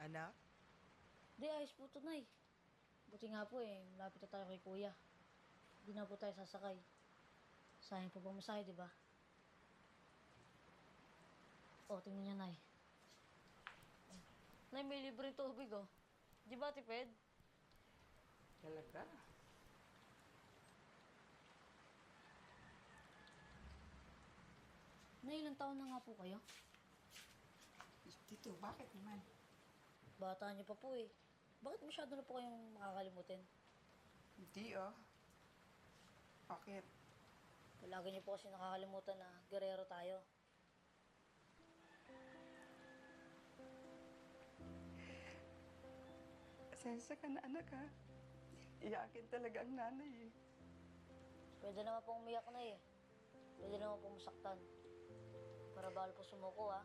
anak? Di, ayos po ito, Nay. Buti nga po malapit na tayo kay Kuya. Di na po tayo sasakay. Sayang po pamasahe, di ba? O, tingnan niya, Nay. Nay, may libreng tubig, oh. Di ba, tipid? Talaga? Nay, ilang taon na nga po kayo? Tito, bakit naman? Bata niyo pa po eh. Bakit masyado na po kayong makakalimutin? Hindi Bakit? Palagi niyo po kasi nakakalimutan na gerero tayo. Pasensya ka na anak ha. Iyakin talaga ang nanay eh. Pwede naman pong umiyak na eh. Pwede naman pong masaktan. Para bawal po sumuko, ha.